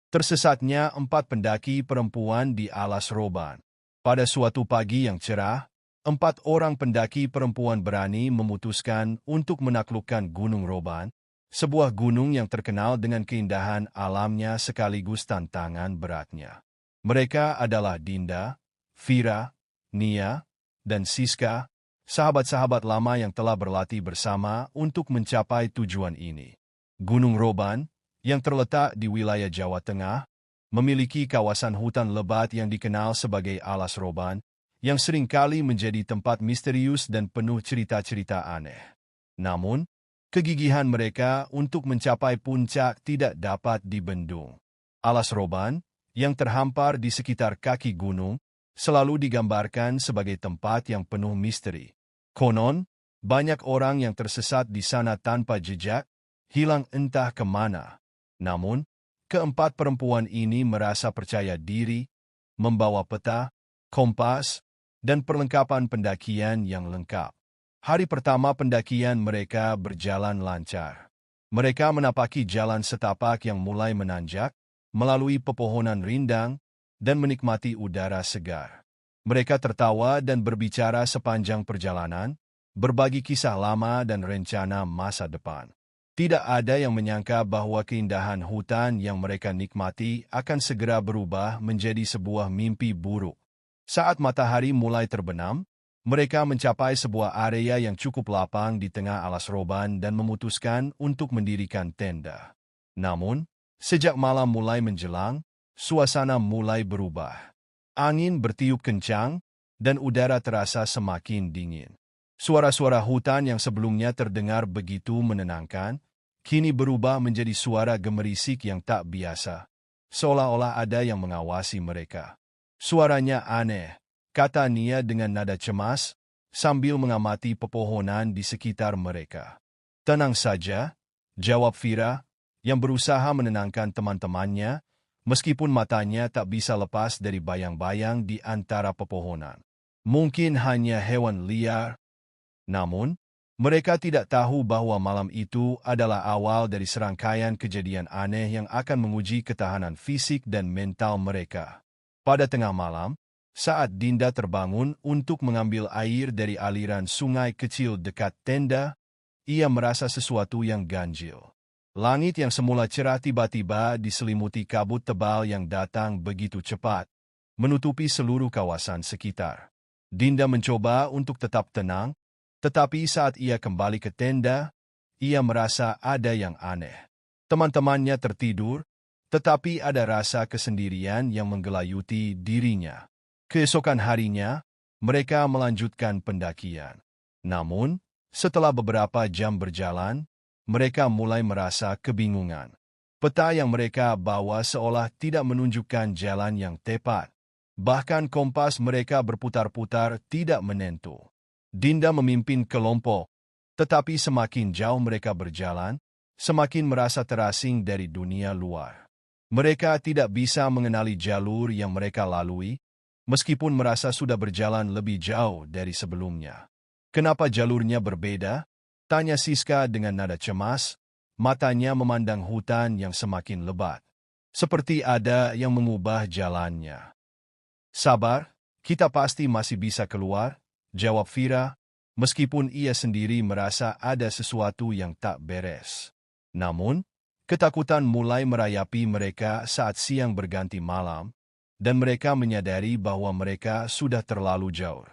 Tersesatnya 4 pendaki perempuan di alas roban. Pada suatu pagi yang cerah, 4 orang pendaki perempuan berani memutuskan untuk menaklukkan Gunung Roban, sebuah gunung yang terkenal dengan keindahan alamnya sekaligus tantangan beratnya. Mereka adalah Dinda, Vira, Nia, dan Siska, sahabat-sahabat lama yang telah berlatih bersama untuk mencapai tujuan ini. Gunung Roban, yang terletak di wilayah Jawa Tengah, memiliki kawasan hutan lebat yang dikenal sebagai Alas Roban, yang seringkali menjadi tempat misterius dan penuh cerita-cerita aneh. Namun, kegigihan mereka untuk mencapai puncak tidak dapat dibendung. Alas Roban, yang terhampar di sekitar kaki gunung, selalu digambarkan sebagai tempat yang penuh misteri. Konon, banyak orang yang tersesat di sana tanpa jejak, hilang entah kemana. Namun, 4 perempuan ini merasa percaya diri, membawa peta, kompas, dan perlengkapan pendakian yang lengkap. Hari pertama pendakian mereka berjalan lancar. Mereka menapaki jalan setapak yang mulai menanjak, melalui pepohonan rindang, dan menikmati udara segar. Mereka tertawa dan berbicara sepanjang perjalanan, berbagi kisah lama dan rencana masa depan. Tidak ada yang menyangka bahwa keindahan hutan yang mereka nikmati akan segera berubah menjadi sebuah mimpi buruk. Saat matahari mulai terbenam, mereka mencapai sebuah area yang cukup lapang di tengah alas roban dan memutuskan untuk mendirikan tenda. Namun, sejak malam mulai menjelang, suasana mulai berubah. Angin bertiup kencang, dan udara terasa semakin dingin. Suara-suara hutan yang sebelumnya terdengar begitu menenangkan, kini berubah menjadi suara gemerisik yang tak biasa, seolah-olah ada yang mengawasi mereka. Suaranya aneh, kata Nia dengan nada cemas, sambil mengamati pepohonan di sekitar mereka. Tenang saja, jawab Vira, yang berusaha menenangkan teman-temannya, meskipun matanya tak bisa lepas dari bayang-bayang di antara pepohonan. Mungkin hanya hewan liar. Namun, mereka tidak tahu bahwa malam itu adalah awal dari serangkaian kejadian aneh yang akan menguji ketahanan fisik dan mental mereka. Pada tengah malam, saat Dinda terbangun untuk mengambil air dari aliran sungai kecil dekat tenda, ia merasa sesuatu yang ganjil. Langit yang semula cerah tiba-tiba diselimuti kabut tebal yang datang begitu cepat, menutupi seluruh kawasan sekitar. Dinda mencoba untuk tetap tenang, tetapi saat ia kembali ke tenda, ia merasa ada yang aneh. Teman-temannya tertidur, tetapi ada rasa kesendirian yang menggelayuti dirinya. Keesokan harinya, mereka melanjutkan pendakian. Namun, setelah beberapa jam berjalan, mereka mulai merasa kebingungan. Peta yang mereka bawa seolah tidak menunjukkan jalan yang tepat. Bahkan kompas mereka berputar-putar tidak menentu. Dinda memimpin kelompok, tetapi semakin jauh mereka berjalan, semakin merasa terasing dari dunia luar. Mereka tidak bisa mengenali jalur yang mereka lalui, meskipun merasa sudah berjalan lebih jauh dari sebelumnya. Kenapa jalurnya berbeda? Tanya Siska dengan nada cemas, matanya memandang hutan yang semakin lebat. Seperti ada yang mengubah jalannya. Sabar, kita pasti masih bisa keluar, jawab Vira, meskipun ia sendiri merasa ada sesuatu yang tak beres. Namun, ketakutan mulai merayapi mereka saat siang berganti malam, dan mereka menyadari bahwa mereka sudah terlalu jauh.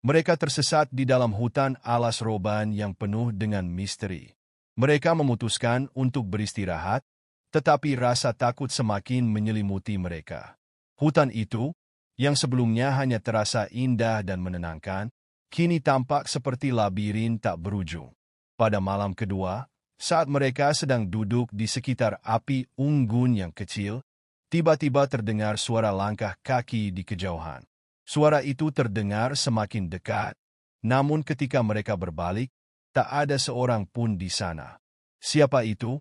Mereka tersesat di dalam hutan alas roban yang penuh dengan misteri. Mereka memutuskan untuk beristirahat, tetapi rasa takut semakin menyelimuti mereka. Hutan itu, yang sebelumnya hanya terasa indah dan menenangkan, kini tampak seperti labirin tak berujung. Pada malam kedua, saat mereka sedang duduk di sekitar api unggun yang kecil, tiba-tiba terdengar suara langkah kaki di kejauhan. Suara itu terdengar semakin dekat, namun ketika mereka berbalik, tak ada seorang pun di sana. Siapa itu?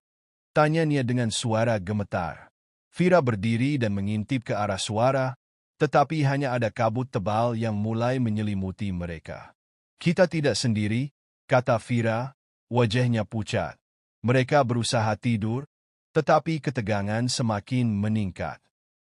Tanya Nia dengan suara gemetar. Vira berdiri dan mengintip ke arah suara, tetapi hanya ada kabut tebal yang mulai menyelimuti mereka. Kita tidak sendiri, kata Vira, wajahnya pucat. Mereka berusaha tidur, Tetapi ketegangan semakin meningkat.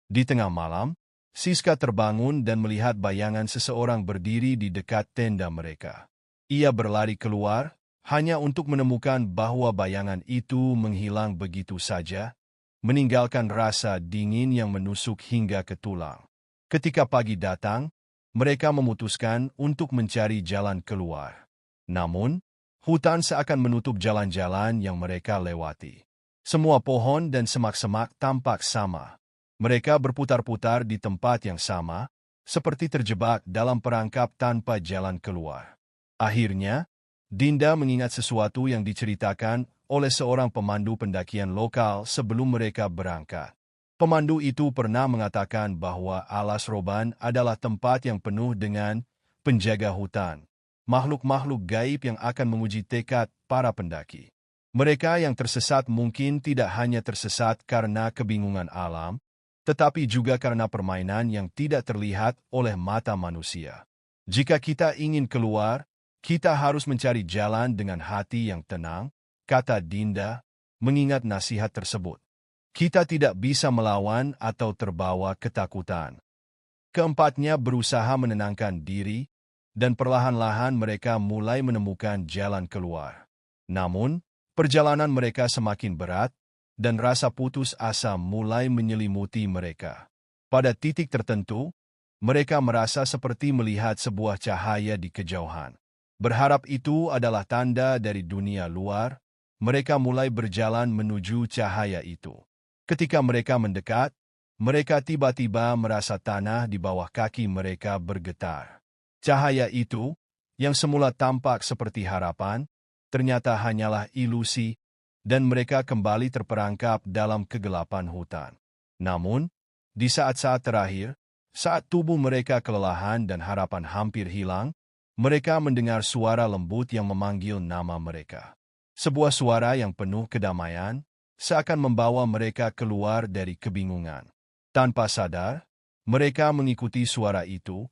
Di tengah malam, Siska terbangun dan melihat bayangan seseorang berdiri di dekat tenda mereka. Ia berlari keluar, hanya untuk menemukan bahwa bayangan itu menghilang begitu saja, meninggalkan rasa dingin yang menusuk hingga ke tulang. Ketika pagi datang, mereka memutuskan untuk mencari jalan keluar. Namun, hutan seakan menutup jalan-jalan yang mereka lewati. Semua pohon dan semak-semak tampak sama. Mereka berputar-putar di tempat yang sama, seperti terjebak dalam perangkap tanpa jalan keluar. Akhirnya, Dinda mengingat sesuatu yang diceritakan oleh seorang pemandu pendakian lokal sebelum mereka berangkat. Pemandu itu pernah mengatakan bahwa Alas Roban adalah tempat yang penuh dengan penjaga hutan, makhluk-makhluk gaib yang akan menguji tekad para pendaki. Mereka yang tersesat mungkin tidak hanya tersesat karena kebingungan alam, tetapi juga karena permainan yang tidak terlihat oleh mata manusia. Jika kita ingin keluar, kita harus mencari jalan dengan hati yang tenang, kata Dinda, mengingat nasihat tersebut. Kita tidak bisa melawan atau terbawa ketakutan. Keempatnya berusaha menenangkan diri, dan perlahan-lahan mereka mulai menemukan jalan keluar. Namun, perjalanan mereka semakin berat, dan rasa putus asa mulai menyelimuti mereka. Pada titik tertentu, mereka merasa seperti melihat sebuah cahaya di kejauhan. Berharap itu adalah tanda dari dunia luar, mereka mulai berjalan menuju cahaya itu. Ketika mereka mendekat, mereka tiba-tiba merasa tanah di bawah kaki mereka bergetar. Cahaya itu, yang semula tampak seperti harapan, ternyata hanyalah ilusi, dan mereka kembali terperangkap dalam kegelapan hutan. Namun, di saat-saat terakhir, saat tubuh mereka kelelahan dan harapan hampir hilang, mereka mendengar suara lembut yang memanggil nama mereka. Sebuah suara yang penuh kedamaian, seakan membawa mereka keluar dari kebingungan. Tanpa sadar, mereka mengikuti suara itu,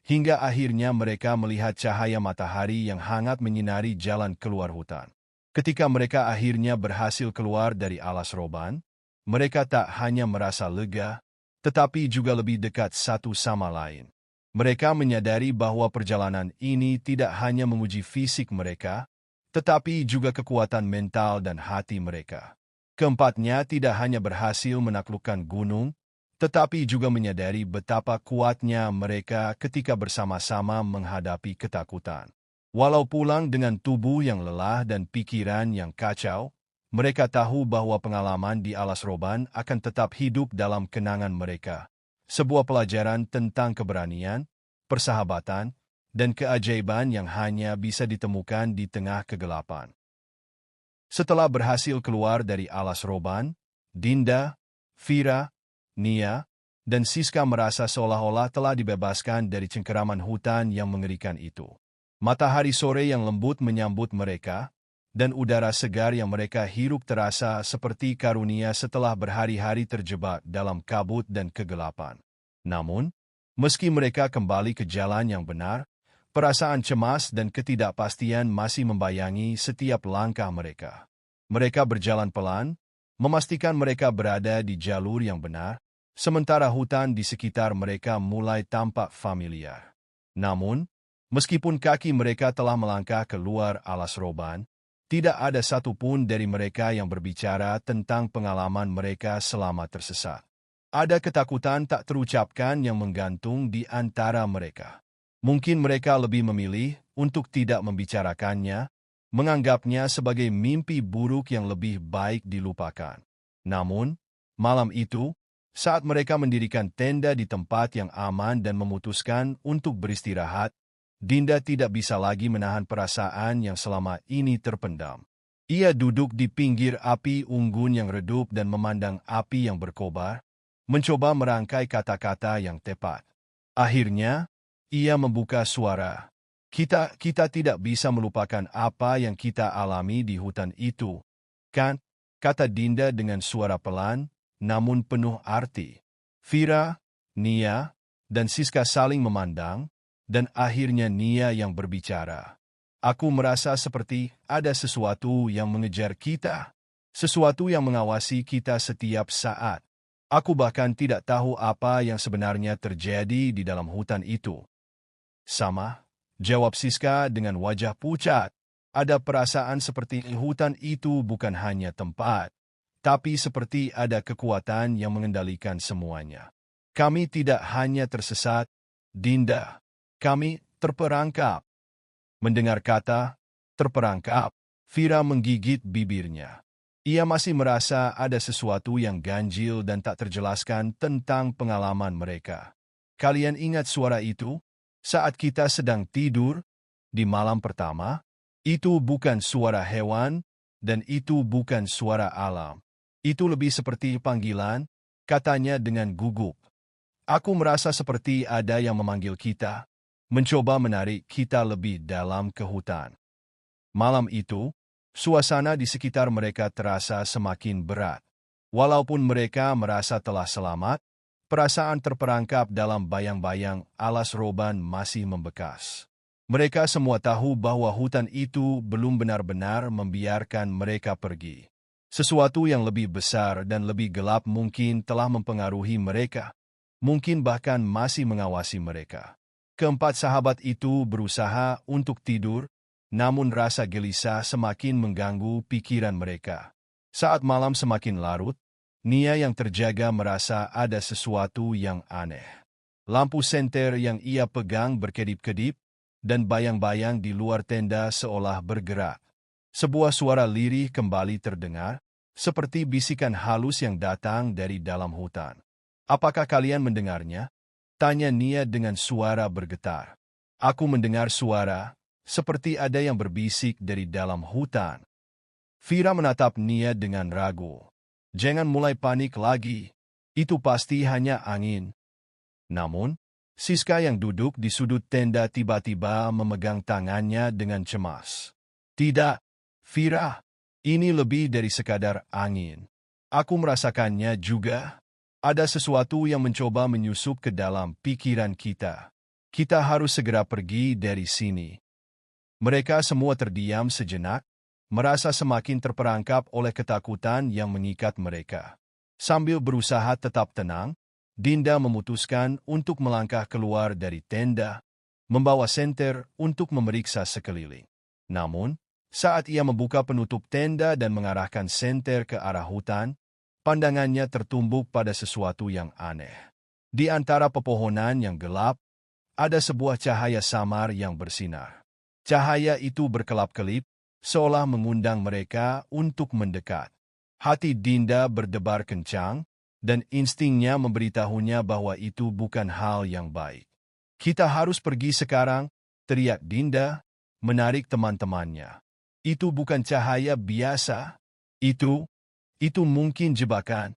hingga akhirnya mereka melihat cahaya matahari yang hangat menyinari jalan keluar hutan. Ketika mereka akhirnya berhasil keluar dari Alas Roban, mereka tak hanya merasa lega, tetapi juga lebih dekat satu sama lain. Mereka menyadari bahwa perjalanan ini tidak hanya menguji fisik mereka, tetapi juga kekuatan mental dan hati mereka. Keempatnya tidak hanya berhasil menaklukkan gunung, tetapi juga menyadari betapa kuatnya mereka ketika bersama-sama menghadapi ketakutan. Walau pulang dengan tubuh yang lelah dan pikiran yang kacau, mereka tahu bahwa pengalaman di Alas Roban akan tetap hidup dalam kenangan mereka. Sebuah pelajaran tentang keberanian, persahabatan, dan keajaiban yang hanya bisa ditemukan di tengah kegelapan. Setelah berhasil keluar dari Alas Roban, Dinda, Vira, Nia, dan Siska merasa seolah-olah telah dibebaskan dari cengkeraman hutan yang mengerikan itu. Matahari sore yang lembut menyambut mereka, dan udara segar yang mereka hirup terasa seperti karunia setelah berhari-hari terjebak dalam kabut dan kegelapan. Namun, meski mereka kembali ke jalan yang benar, perasaan cemas dan ketidakpastian masih membayangi setiap langkah mereka. Mereka berjalan pelan, memastikan mereka berada di jalur yang benar, sementara hutan di sekitar mereka mulai tampak familiar. Namun, meskipun kaki mereka telah melangkah keluar Alas Roban, tidak ada satupun dari mereka yang berbicara tentang pengalaman mereka selama tersesat. Ada ketakutan tak terucapkan yang menggantung di antara mereka. Mungkin mereka lebih memilih untuk tidak membicarakannya, menganggapnya sebagai mimpi buruk yang lebih baik dilupakan. Namun, malam itu, saat mereka mendirikan tenda di tempat yang aman dan memutuskan untuk beristirahat, Dinda tidak bisa lagi menahan perasaan yang selama ini terpendam. Ia duduk di pinggir api unggun yang redup dan memandang api yang berkobar, mencoba merangkai kata-kata yang tepat. Akhirnya, ia membuka suara. Kita tidak bisa melupakan apa yang kita alami di hutan itu, kan? Kata Dinda dengan suara pelan, namun penuh arti. Vira, Nia, dan Siska saling memandang, dan akhirnya Nia yang berbicara. Aku merasa seperti ada sesuatu yang mengejar kita. sesuatu yang mengawasi kita setiap saat. Aku bahkan tidak tahu apa yang sebenarnya terjadi di dalam hutan itu. Sama, jawab Siska dengan wajah pucat. Ada perasaan seperti hutan itu bukan hanya tempat, tapi seperti ada kekuatan yang mengendalikan semuanya. Kami tidak hanya tersesat, Dinda. Kami terperangkap. Mendengar kata terperangkap, Vira menggigit bibirnya. Ia masih merasa ada sesuatu yang ganjil dan tak terjelaskan tentang pengalaman mereka. Kalian ingat suara itu? Saat kita sedang tidur, di malam pertama, itu bukan suara hewan, dan itu bukan suara alam. Itu lebih seperti panggilan, katanya dengan gugup. Aku merasa seperti ada yang memanggil kita, mencoba menarik kita lebih dalam ke hutan. Malam itu, suasana di sekitar mereka terasa semakin berat. Walaupun mereka merasa telah selamat, perasaan terperangkap dalam bayang-bayang alas roban masih membekas. Mereka semua tahu bahwa hutan itu belum benar-benar membiarkan mereka pergi. Sesuatu yang lebih besar dan lebih gelap mungkin telah mempengaruhi mereka, mungkin bahkan masih mengawasi mereka. Keempat sahabat itu berusaha untuk tidur, namun rasa gelisah semakin mengganggu pikiran mereka. Saat malam semakin larut, Nia yang terjaga merasa ada sesuatu yang aneh. Lampu senter yang ia pegang berkedip-kedip, dan bayang-bayang di luar tenda seolah bergerak. Sebuah suara lirih kembali terdengar, seperti bisikan halus yang datang dari dalam hutan. "Apakah kalian mendengarnya?" tanya Nia dengan suara bergetar. "Aku mendengar suara, seperti ada yang berbisik dari dalam hutan." Vira menatap Nia dengan ragu. "Jangan mulai panik lagi. Itu pasti hanya angin." Namun, Siska yang duduk di sudut tenda tiba-tiba memegang tangannya dengan cemas. "Tidak, Vira. Ini lebih dari sekadar angin. Aku merasakannya juga. Ada sesuatu yang mencoba menyusup ke dalam pikiran kita. Kita harus segera pergi dari sini." Mereka semua terdiam sejenak, merasa semakin terperangkap oleh ketakutan yang mengikat mereka. Sambil berusaha tetap tenang, Dinda memutuskan untuk melangkah keluar dari tenda, membawa senter untuk memeriksa sekeliling. Namun, saat ia membuka penutup tenda dan mengarahkan senter ke arah hutan, pandangannya tertumbuk pada sesuatu yang aneh. Di antara pepohonan yang gelap, ada sebuah cahaya samar yang bersinar. Cahaya itu berkelap-kelip, seolah mengundang mereka untuk mendekat. Hati Dinda berdebar kencang, dan instingnya memberitahunya bahwa itu bukan hal yang baik. "Kita harus pergi sekarang," teriak Dinda, menarik teman-temannya. "Itu bukan cahaya biasa. Itu mungkin jebakan."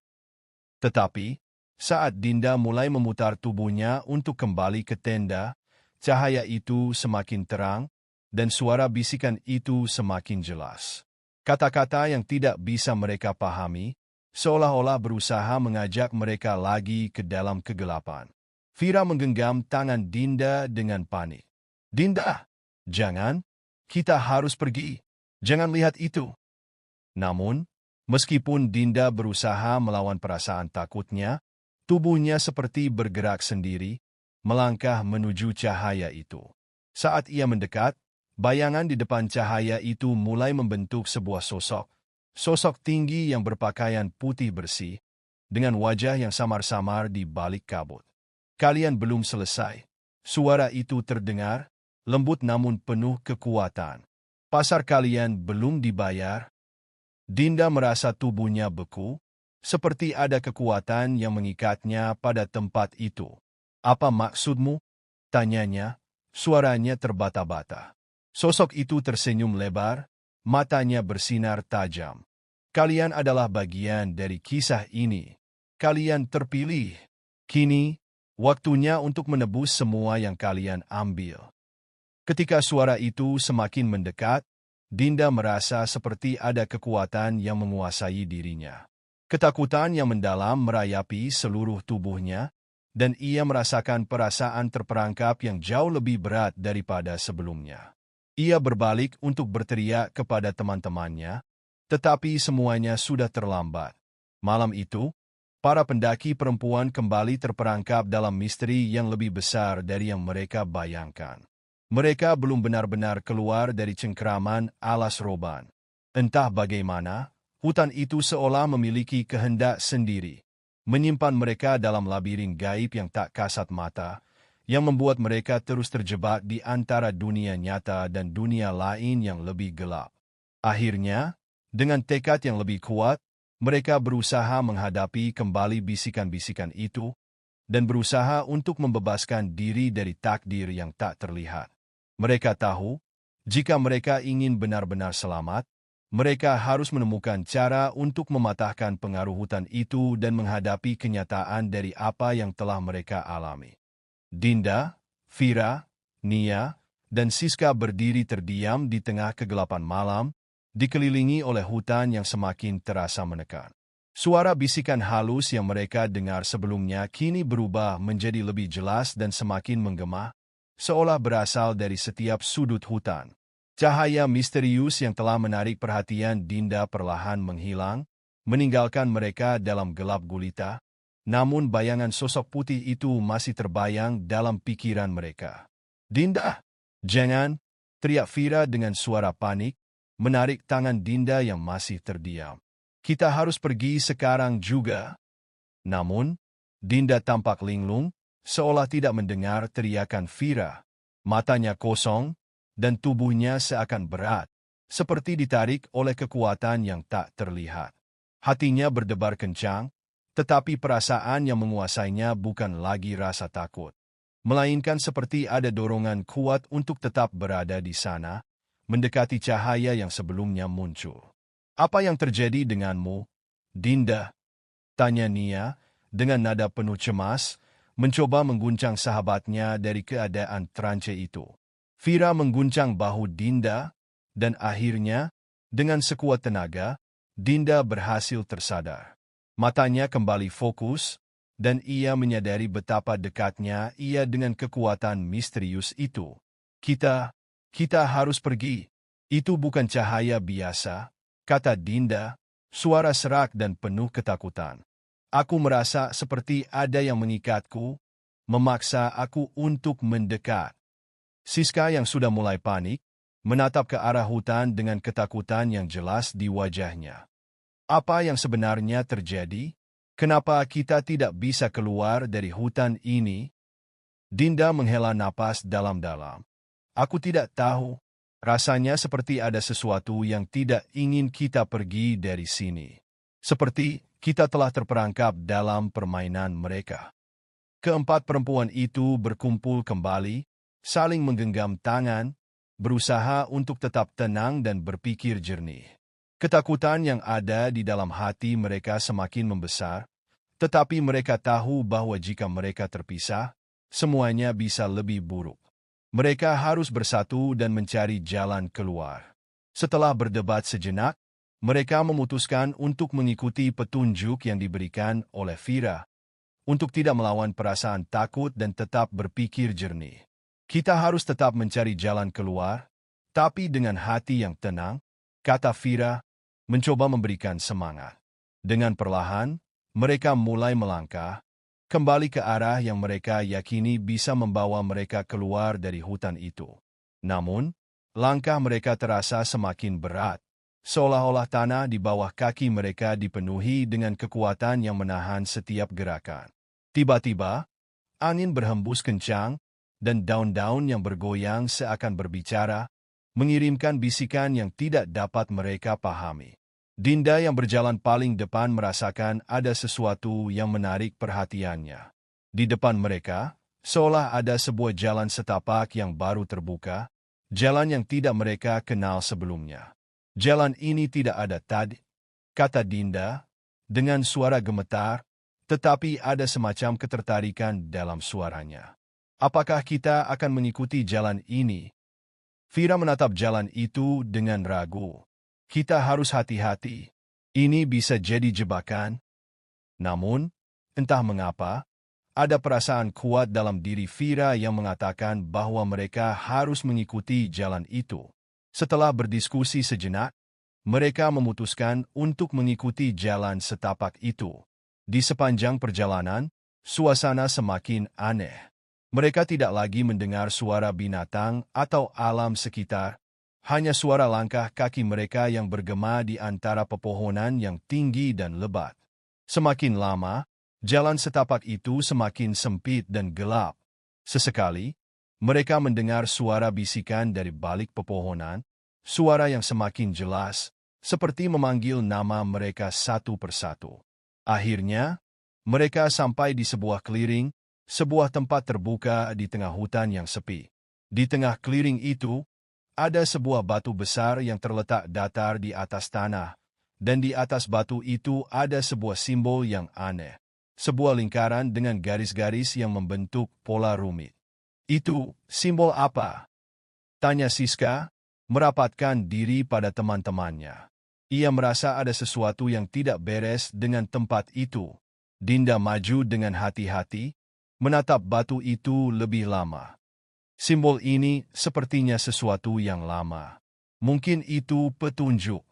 Tetapi, saat Dinda mulai memutar tubuhnya untuk kembali ke tenda, cahaya itu semakin terang, dan suara bisikan itu semakin jelas. Kata-kata yang tidak bisa mereka pahami, seolah-olah berusaha mengajak mereka lagi ke dalam kegelapan. Vira menggenggam tangan Dinda dengan panik. "Dinda, jangan, kita harus pergi. Jangan lihat itu." Namun, meskipun Dinda berusaha melawan perasaan takutnya, tubuhnya seperti bergerak sendiri, melangkah menuju cahaya itu. Saat ia mendekat, bayangan di depan cahaya itu mulai membentuk sebuah sosok. Sosok tinggi yang berpakaian putih bersih, dengan wajah yang samar-samar di balik kabut. "Kalian belum selesai." Suara itu terdengar, lembut namun penuh kekuatan. "Pasar kalian belum dibayar." Dinda merasa tubuhnya beku, seperti ada kekuatan yang mengikatnya pada tempat itu. "Apa maksudmu?" tanyanya, suaranya terbata-bata. Sosok itu tersenyum lebar, matanya bersinar tajam. "Kalian adalah bagian dari kisah ini. Kalian terpilih. Kini, waktunya untuk menebus semua yang kalian ambil." Ketika suara itu semakin mendekat, Dinda merasa seperti ada kekuatan yang menguasai dirinya. Ketakutan yang mendalam merayapi seluruh tubuhnya, dan ia merasakan perasaan terperangkap yang jauh lebih berat daripada sebelumnya. Ia berbalik untuk berteriak kepada teman-temannya, Tetapi semuanya sudah terlambat. Malam itu, para pendaki perempuan kembali terperangkap dalam misteri yang lebih besar dari yang mereka bayangkan. Mereka belum benar-benar keluar dari cengkeraman alas roban. Entah bagaimana, hutan itu seolah memiliki kehendak sendiri, menyimpan mereka dalam labirin gaib yang tak kasat mata, yang membuat mereka terus terjebak di antara dunia nyata dan dunia lain yang lebih gelap. Akhirnya, dengan tekad yang lebih kuat, mereka berusaha menghadapi kembali bisikan-bisikan itu dan berusaha untuk membebaskan diri dari takdir yang tak terlihat. Mereka tahu, jika mereka ingin benar-benar selamat, mereka harus menemukan cara untuk mematahkan pengaruh hutan itu dan menghadapi kenyataan dari apa yang telah mereka alami. Dinda, Vira, Nia, dan Siska berdiri terdiam di tengah kegelapan malam, dikelilingi oleh hutan yang semakin terasa menekan. Suara bisikan halus yang mereka dengar sebelumnya kini berubah menjadi lebih jelas dan semakin menggema, seolah berasal dari setiap sudut hutan. Cahaya misterius yang telah menarik perhatian Dinda perlahan menghilang, meninggalkan mereka dalam gelap gulita, namun bayangan sosok putih itu masih terbayang dalam pikiran mereka. "Dinda, jangan!" teriak Vira dengan suara panik, menarik tangan Dinda yang masih terdiam. "Kita harus pergi sekarang juga." Namun, Dinda tampak linglung, seolah tidak mendengar teriakan Vira. Matanya kosong, dan tubuhnya seakan berat, seperti ditarik oleh kekuatan yang tak terlihat. Hatinya berdebar kencang, tetapi perasaan yang menguasainya bukan lagi rasa takut, melainkan seperti ada dorongan kuat untuk tetap berada di sana, mendekati cahaya yang sebelumnya muncul. "Apa yang terjadi denganmu, Dinda?" tanya Nia dengan nada penuh cemas, mencoba mengguncang sahabatnya dari keadaan trance itu. Vira mengguncang bahu Dinda, dan akhirnya, dengan sekuat tenaga, Dinda berhasil tersadar. Matanya kembali fokus, dan ia menyadari betapa dekatnya ia dengan kekuatan misterius itu. Kita harus pergi. Itu bukan cahaya biasa," kata Dinda, suara serak dan penuh ketakutan. "Aku merasa seperti ada yang mengikatku, memaksa aku untuk mendekat." Siska yang sudah mulai panik, menatap ke arah hutan dengan ketakutan yang jelas di wajahnya. "Apa yang sebenarnya terjadi? Kenapa kita tidak bisa keluar dari hutan ini?" Dinda menghela napas dalam-dalam. "Aku tidak tahu. Rasanya seperti ada sesuatu yang tidak ingin kita pergi dari sini. Seperti kita telah terperangkap dalam permainan mereka." Keempat perempuan itu berkumpul kembali, saling menggenggam tangan, berusaha untuk tetap tenang dan berpikir jernih. Ketakutan yang ada di dalam hati mereka semakin membesar, tetapi mereka tahu bahwa jika mereka terpisah, semuanya bisa lebih buruk. Mereka harus bersatu dan mencari jalan keluar. Setelah berdebat sejenak, mereka memutuskan untuk mengikuti petunjuk yang diberikan oleh Vira, untuk tidak melawan perasaan takut dan tetap berpikir jernih. "Kita harus tetap mencari jalan keluar, tapi dengan hati yang tenang," kata Vira, mencoba memberikan semangat. Dengan perlahan, mereka mulai melangkah, kembali ke arah yang mereka yakini bisa membawa mereka keluar dari hutan itu. Namun, langkah mereka terasa semakin berat, seolah-olah tanah di bawah kaki mereka dipenuhi dengan kekuatan yang menahan setiap gerakan. Tiba-tiba, angin berhembus kencang, dan daun-daun yang bergoyang seakan berbicara, mengirimkan bisikan yang tidak dapat mereka pahami. Dinda yang berjalan paling depan merasakan ada sesuatu yang menarik perhatiannya. Di depan mereka, seolah ada sebuah jalan setapak yang baru terbuka, jalan yang tidak mereka kenal sebelumnya. "Jalan ini tidak ada tadi," kata Dinda, dengan suara gemetar, tetapi ada semacam ketertarikan dalam suaranya. "Apakah kita akan mengikuti jalan ini?" Vira menatap jalan itu dengan ragu. "Kita harus hati-hati. Ini bisa jadi jebakan." Namun, entah mengapa, ada perasaan kuat dalam diri Vira yang mengatakan bahwa mereka harus mengikuti jalan itu. Setelah berdiskusi sejenak, mereka memutuskan untuk mengikuti jalan setapak itu. Di sepanjang perjalanan, suasana semakin aneh. Mereka tidak lagi mendengar suara binatang atau alam sekitar, hanya suara langkah kaki mereka yang bergema di antara pepohonan yang tinggi dan lebat. Semakin lama, jalan setapak itu semakin sempit dan gelap. Sesekali, mereka mendengar suara bisikan dari balik pepohonan, suara yang semakin jelas, seperti memanggil nama mereka satu persatu. Akhirnya, mereka sampai di sebuah clearing, sebuah tempat terbuka di tengah hutan yang sepi. Di tengah clearing itu, ada sebuah batu besar yang terletak datar di atas tanah, dan di atas batu itu ada sebuah simbol yang aneh. Sebuah lingkaran dengan garis-garis yang membentuk pola rumit. Itu simbol apa? Tanya Siska, merapatkan diri pada teman-temannya. Ia merasa ada sesuatu yang tidak beres dengan tempat itu. Dinda maju dengan hati-hati, menatap batu itu lebih lama. Simbol ini sepertinya sesuatu yang lama. Mungkin itu petunjuk.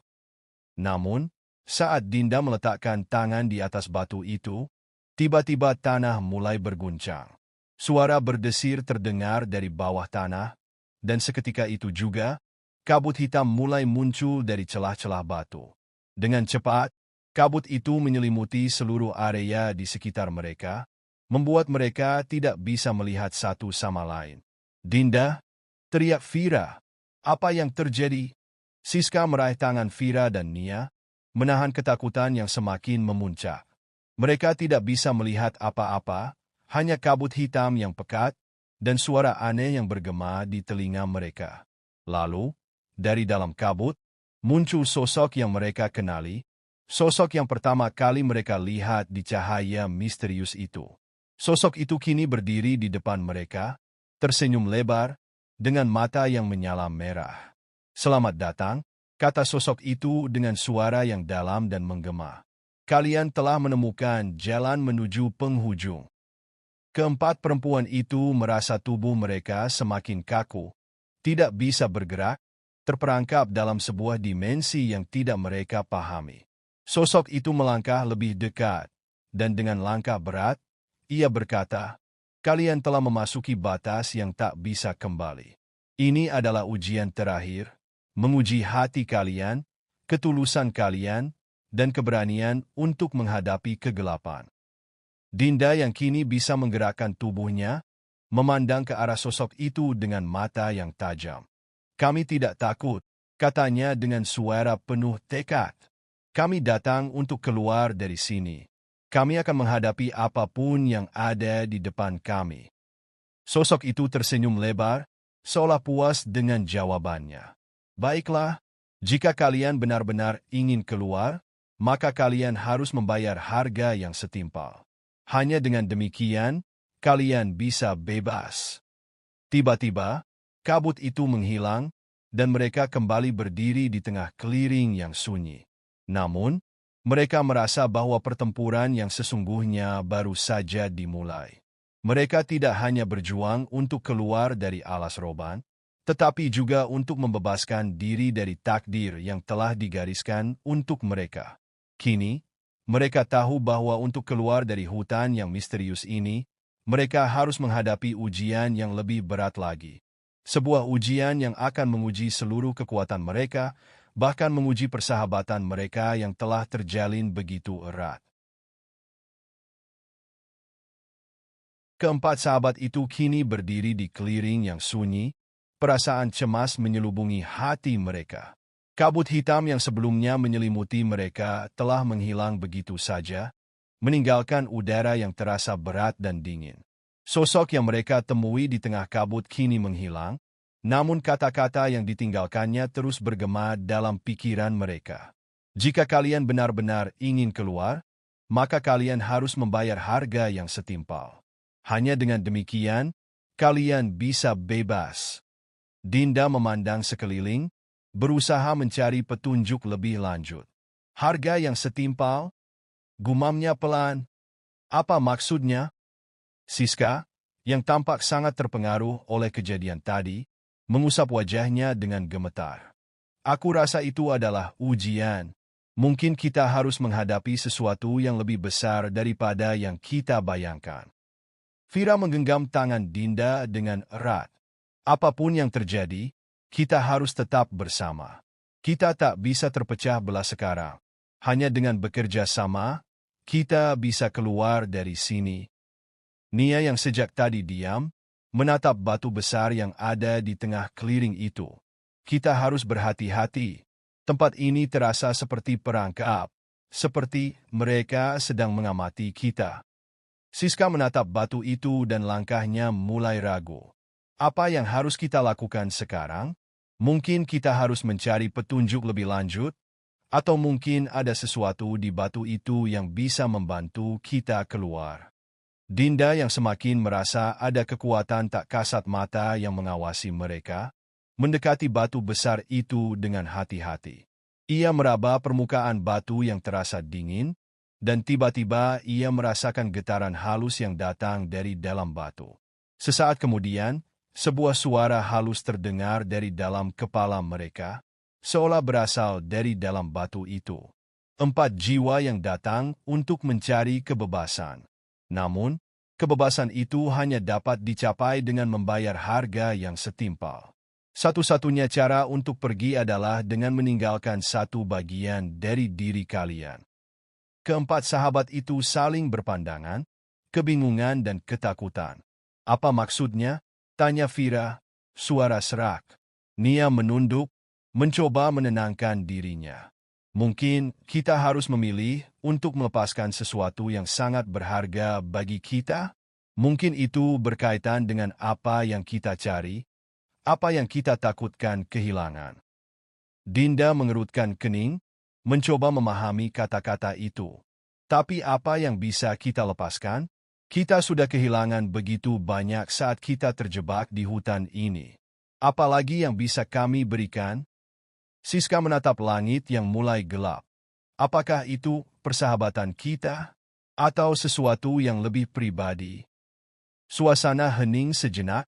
Namun, saat Dinda meletakkan tangan di atas batu itu, tiba-tiba tanah mulai berguncang. Suara berdesir terdengar dari bawah tanah, dan seketika itu juga, kabut hitam mulai muncul dari celah-celah batu. Dengan cepat, kabut itu menyelimuti seluruh area di sekitar mereka, membuat mereka tidak bisa melihat satu sama lain. Dinda, teriak Vira. Apa yang terjadi? Siska meraih tangan Vira dan Nia, menahan ketakutan yang semakin memuncak. Mereka tidak bisa melihat apa-apa, hanya kabut hitam yang pekat, dan suara aneh yang bergema di telinga mereka. Lalu, dari dalam kabut, muncul sosok yang mereka kenali, sosok yang pertama kali mereka lihat di cahaya misterius itu. Sosok itu kini berdiri di depan mereka, tersenyum lebar, dengan mata yang menyala merah. Selamat datang, kata sosok itu dengan suara yang dalam dan menggema. Kalian telah menemukan jalan menuju penghujung. Keempat perempuan itu merasa tubuh mereka semakin kaku, tidak bisa bergerak, terperangkap dalam sebuah dimensi yang tidak mereka pahami. Sosok itu melangkah lebih dekat, dan dengan langkah berat, ia berkata, "Kalian telah memasuki batas yang tak bisa kembali. Ini adalah ujian terakhir, menguji hati kalian, ketulusan kalian, dan keberanian untuk menghadapi kegelapan." Dinda yang kini bisa menggerakkan tubuhnya, memandang ke arah sosok itu dengan mata yang tajam. "Kami tidak takut," katanya dengan suara penuh tekad. "Kami datang untuk keluar dari sini. Kami akan menghadapi apapun yang ada di depan kami." Sosok itu tersenyum lebar, seolah puas dengan jawabannya. "Baiklah, jika kalian benar-benar ingin keluar, maka kalian harus membayar harga yang setimpal. Hanya dengan demikian, kalian bisa bebas." Tiba-tiba, kabut itu menghilang, dan mereka kembali berdiri di tengah clearing yang sunyi. Namun, mereka merasa bahwa pertempuran yang sesungguhnya baru saja dimulai. Mereka tidak hanya berjuang untuk keluar dari alas roban, tetapi juga untuk membebaskan diri dari takdir yang telah digariskan untuk mereka. Kini, mereka tahu bahwa untuk keluar dari hutan yang misterius ini, mereka harus menghadapi ujian yang lebih berat lagi. Sebuah ujian yang akan menguji seluruh kekuatan mereka, bahkan menguji persahabatan mereka yang telah terjalin begitu erat. Keempat sahabat itu kini berdiri di clearing yang sunyi, perasaan cemas menyelubungi hati mereka. Kabut hitam yang sebelumnya menyelimuti mereka telah menghilang begitu saja, meninggalkan udara yang terasa berat dan dingin. Sosok yang mereka temui di tengah kabut kini menghilang, namun kata-kata yang ditinggalkannya terus bergema dalam pikiran mereka. "Jika kalian benar-benar ingin keluar, maka kalian harus membayar harga yang setimpal. Hanya dengan demikian, kalian bisa bebas." Dinda memandang sekeliling, berusaha mencari petunjuk lebih lanjut. "Harga yang setimpal?" gumamnya pelan. "Apa maksudnya?" Siska, yang tampak sangat terpengaruh oleh kejadian tadi, mengusap wajahnya dengan gemetar. Aku rasa itu adalah ujian. Mungkin kita harus menghadapi sesuatu yang lebih besar daripada yang kita bayangkan. Vira menggenggam tangan Dinda dengan erat. Apapun yang terjadi, kita harus tetap bersama. Kita tak bisa terpecah belah sekarang. Hanya dengan bekerja sama, kita bisa keluar dari sini. Nia yang sejak tadi diam, menatap batu besar yang ada di tengah clearing itu. Kita harus berhati-hati. Tempat ini terasa seperti perangkap, seperti mereka sedang mengamati kita. Siska menatap batu itu dan langkahnya mulai ragu. Apa yang harus kita lakukan sekarang? Mungkin kita harus mencari petunjuk lebih lanjut, atau mungkin ada sesuatu di batu itu yang bisa membantu kita keluar. Dinda yang semakin merasa ada kekuatan tak kasat mata yang mengawasi mereka, mendekati batu besar itu dengan hati-hati. Ia meraba permukaan batu yang terasa dingin, dan tiba-tiba ia merasakan getaran halus yang datang dari dalam batu. Sesaat kemudian, sebuah suara halus terdengar dari dalam kepala mereka, seolah berasal dari dalam batu itu. 4 jiwa yang datang untuk mencari kebebasan. Namun, kebebasan itu hanya dapat dicapai dengan membayar harga yang setimpal. Satu-satunya cara untuk pergi adalah dengan meninggalkan satu bagian dari diri kalian. Keempat sahabat itu saling berpandangan, kebingungan dan ketakutan. Apa maksudnya? Tanya Vira, suara serak. Nia menunduk, mencoba menenangkan dirinya. Mungkin kita harus memilih untuk melepaskan sesuatu yang sangat berharga bagi kita? Mungkin itu berkaitan dengan apa yang kita cari, apa yang kita takutkan kehilangan. Dinda mengerutkan kening, mencoba memahami kata-kata itu. Tapi apa yang bisa kita lepaskan? Kita sudah kehilangan begitu banyak saat kita terjebak di hutan ini. Apalagi yang bisa kami berikan? Siska menatap langit yang mulai gelap. Apakah itu persahabatan kita? Atau sesuatu yang lebih pribadi? Suasana hening sejenak,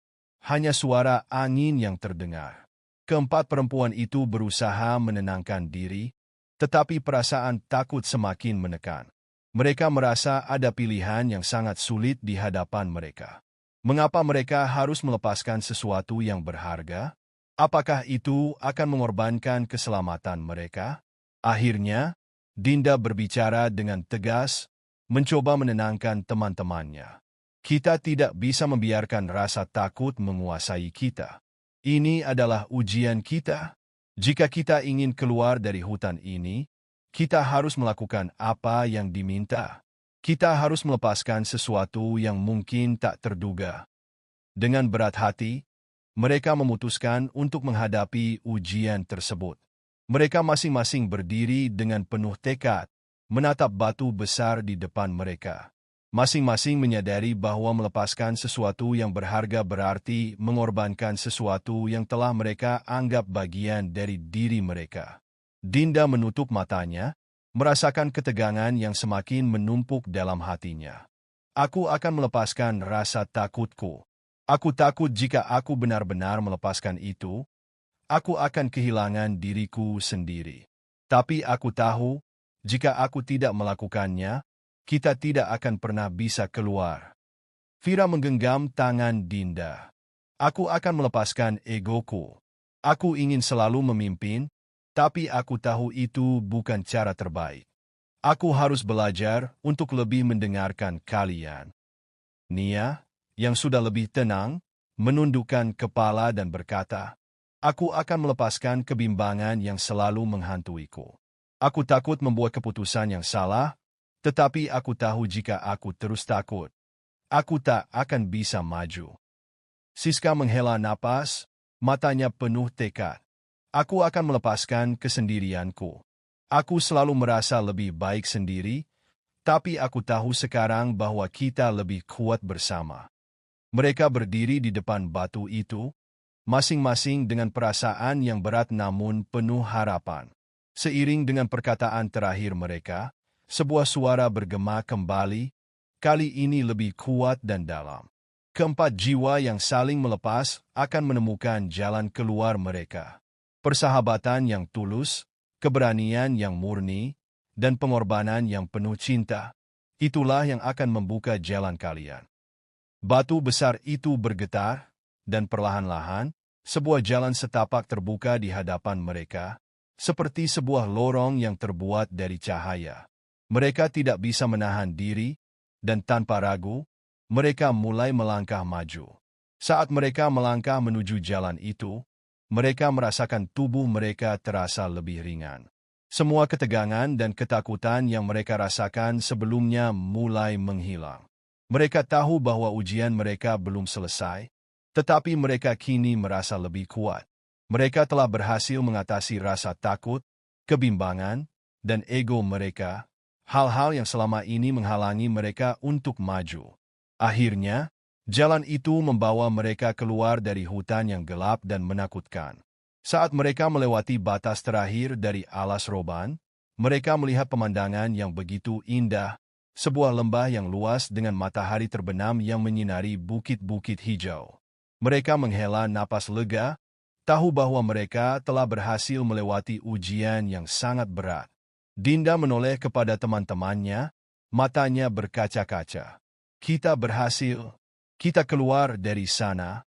hanya suara angin yang terdengar. Keempat perempuan itu berusaha menenangkan diri, tetapi perasaan takut semakin menekan. Mereka merasa ada pilihan yang sangat sulit di hadapan mereka. Mengapa mereka harus melepaskan sesuatu yang berharga? Apakah itu akan mengorbankan keselamatan mereka? Akhirnya, Dinda berbicara dengan tegas, mencoba menenangkan teman-temannya. Kita tidak bisa membiarkan rasa takut menguasai kita. Ini adalah ujian kita. Jika kita ingin keluar dari hutan ini, kita harus melakukan apa yang diminta. Kita harus melepaskan sesuatu yang mungkin tak terduga. Dengan berat hati, mereka memutuskan untuk menghadapi ujian tersebut. Mereka masing-masing berdiri dengan penuh tekad, menatap batu besar di depan mereka. Masing-masing menyadari bahwa melepaskan sesuatu yang berharga berarti mengorbankan sesuatu yang telah mereka anggap bagian dari diri mereka. Dinda menutup matanya, merasakan ketegangan yang semakin menumpuk dalam hatinya. Aku akan melepaskan rasa takutku. Aku takut jika aku benar-benar melepaskan itu, aku akan kehilangan diriku sendiri. Tapi aku tahu, jika aku tidak melakukannya, kita tidak akan pernah bisa keluar. Vira menggenggam tangan Dinda. Aku akan melepaskan egoku. Aku ingin selalu memimpin, tapi aku tahu itu bukan cara terbaik. Aku harus belajar untuk lebih mendengarkan kalian. Nia, yang sudah lebih tenang, menundukkan kepala dan berkata, aku akan melepaskan kebimbangan yang selalu menghantuiku. Aku takut membuat keputusan yang salah, tetapi aku tahu jika aku terus takut, aku tak akan bisa maju. Siska menghela napas, matanya penuh tekad. Aku akan melepaskan kesendirianku. Aku selalu merasa lebih baik sendiri, tapi aku tahu sekarang bahwa kita lebih kuat bersama. Mereka berdiri di depan batu itu, masing-masing dengan perasaan yang berat namun penuh harapan. Seiring dengan perkataan terakhir mereka, sebuah suara bergema kembali, kali ini lebih kuat dan dalam. Keempat jiwa yang saling melepas akan menemukan jalan keluar mereka. persahabatan yang tulus, keberanian yang murni, dan pengorbanan yang penuh cinta. Itulah yang akan membuka jalan kalian. Batu besar itu bergetar, dan perlahan-lahan, sebuah jalan setapak terbuka di hadapan mereka, seperti sebuah lorong yang terbuat dari cahaya. Mereka tidak bisa menahan diri, dan tanpa ragu, mereka mulai melangkah maju. Saat mereka melangkah menuju jalan itu, mereka merasakan tubuh mereka terasa lebih ringan. Semua ketegangan dan ketakutan yang mereka rasakan sebelumnya mulai menghilang. Mereka tahu bahwa ujian mereka belum selesai, tetapi mereka kini merasa lebih kuat. Mereka telah berhasil mengatasi rasa takut, kebimbangan, dan ego mereka, hal-hal yang selama ini menghalangi mereka untuk maju. Akhirnya, jalan itu membawa mereka keluar dari hutan yang gelap dan menakutkan. Saat mereka melewati batas terakhir dari alas roban, mereka melihat pemandangan yang begitu indah, sebuah lembah yang luas dengan matahari terbenam yang menyinari bukit-bukit hijau. Mereka menghela napas lega, tahu bahwa mereka telah berhasil melewati ujian yang sangat berat. Dinda menoleh kepada teman-temannya, matanya berkaca-kaca. Kita berhasil. Kita keluar dari sana.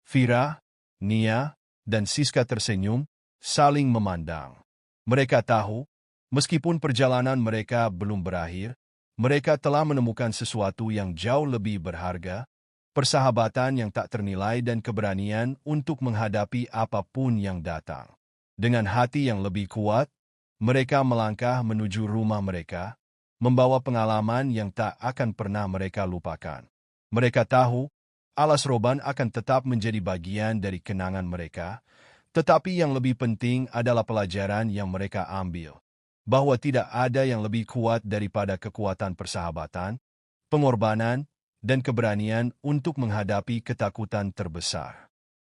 Fira, Nia, dan Siska tersenyum, saling memandang. Mereka tahu, meskipun perjalanan mereka belum berakhir, mereka telah menemukan sesuatu yang jauh lebih berharga, persahabatan yang tak ternilai dan keberanian untuk menghadapi apapun yang datang. Dengan hati yang lebih kuat, mereka melangkah menuju rumah mereka, membawa pengalaman yang tak akan pernah mereka lupakan. Mereka tahu, alas roban akan tetap menjadi bagian dari kenangan mereka, tetapi yang lebih penting adalah pelajaran yang mereka ambil, bahwa tidak ada yang lebih kuat daripada kekuatan persahabatan, pengorbanan, dan keberanian untuk menghadapi ketakutan terbesar.